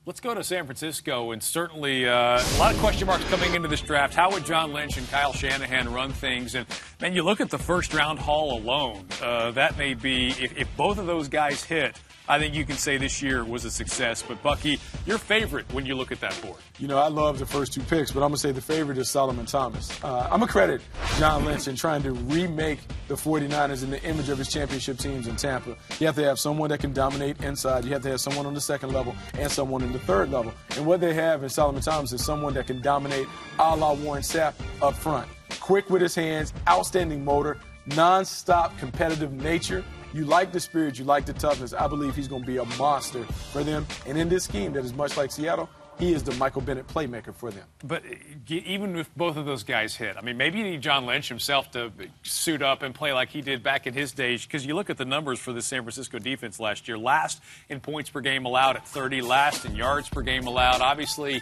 Let's go to San Francisco, and certainly a lot of question marks coming into this draft. How would John Lynch and Kyle Shanahan run things? And, man, you look at the first-round haul alone. That may be, if both of those guys hit, I think you can say this year was a success. But, Bucky, your favorite when you look at that board? You know, I love the first two picks, but I'm going to say the favorite is Solomon Thomas. I'm going to credit John Lynch in trying to remake the 49ers in the image of his championship teams in Tampa. You have to have someone that can dominate inside. You have to have someone on the second level and someone in the third level. And what they have in Solomon Thomas is someone that can dominate a la Warren Sapp up front. Quick with his hands, outstanding motor, non-stop competitive nature. You like the spirit, you like the toughness. I believe he's going to be a monster for them. And in this scheme that is much like Seattle, he is the Michael Bennett playmaker for them. But even if both of those guys hit, I mean, maybe you need John Lynch himself to suit up and play like he did back in his days, because you look at the numbers for the San Francisco defense last year. Last in points per game allowed at 30, last in yards per game allowed. Obviously,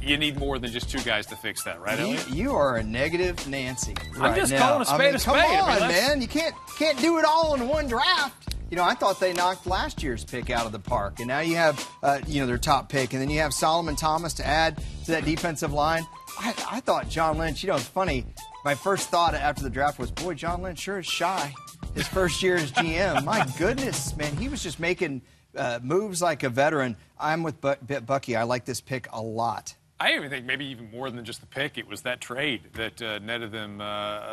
you need more than just two guys to fix that, right, Elliot? You are a negative Nancy I'm just calling a spade a spade. Come on, man. You can't do it all in one draft. You know, I thought they knocked last year's pick out of the park, and now you have, their top pick, and then you have Solomon Thomas to add to that defensive line. I thought John Lynch, it's funny, my first thought after the draft was, boy, John Lynch sure is shy his first year as GM. My goodness, man, he was just making moves like a veteran. I'm with Bucky. I like this pick a lot. I even think maybe even more than just the pick, it was that trade that netted them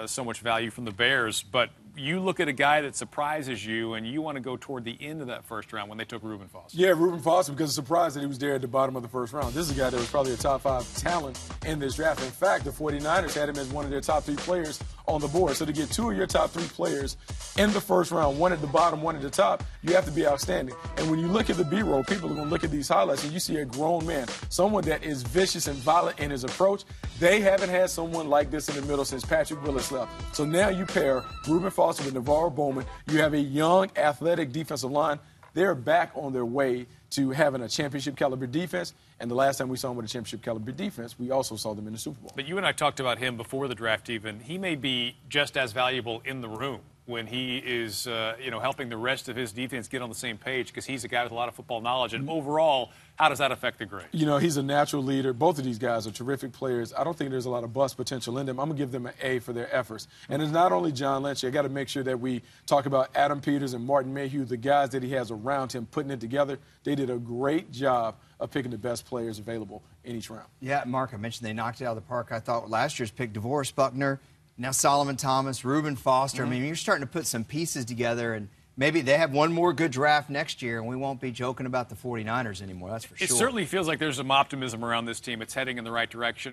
so much value from the Bears. But you look at a guy that surprises you, and you want to go toward the end of that first round when they took Reuben Foster. Yeah, Reuben Foster, because I'm surprised that he was there at the bottom of the first round. This is a guy that was probably a top 5 talent in this draft. In fact, the 49ers had him as one of their top 3 players on the board. So to get 2 of your top 3 players in the first round, one at the bottom, one at the top, you have to be outstanding. And when you look at the B-roll, people are going to look at these highlights, and you see a grown man, someone that is vicious and violent in his approach. They haven't had someone like this in the middle since Patrick Willis left. So now you pair Reuben Foster with Navarro Bowman. You have a young, athletic defensive line. They're back on their way to having a championship-caliber defense. And the last time we saw them with a championship-caliber defense, we also saw them in the Super Bowl. But you and I talked about him before the draft even. He may be just as valuable in the room when he is, helping the rest of his defense get on the same page, because he's a guy with a lot of football knowledge. And overall, how does that affect the grade? You know, he's a natural leader. Both of these guys are terrific players. I don't think there's a lot of bust potential in them. I'm going to give them an A for their efforts. And it's not only John Lynch. I got to make sure that we talk about Adam Peters and Martin Mayhew, the guys that he has around him putting it together. They did a great job of picking the best players available in each round. Yeah, Mark, I mentioned they knocked it out of the park. I thought last year's pick, DeVorest Buckner, now Solomon Thomas, Reuben Foster. I mean, you're starting to put some pieces together, and maybe they have one more good draft next year, and we won't be joking about the 49ers anymore. That's for sure. It certainly feels like there's some optimism around this team. It's heading in the right direction.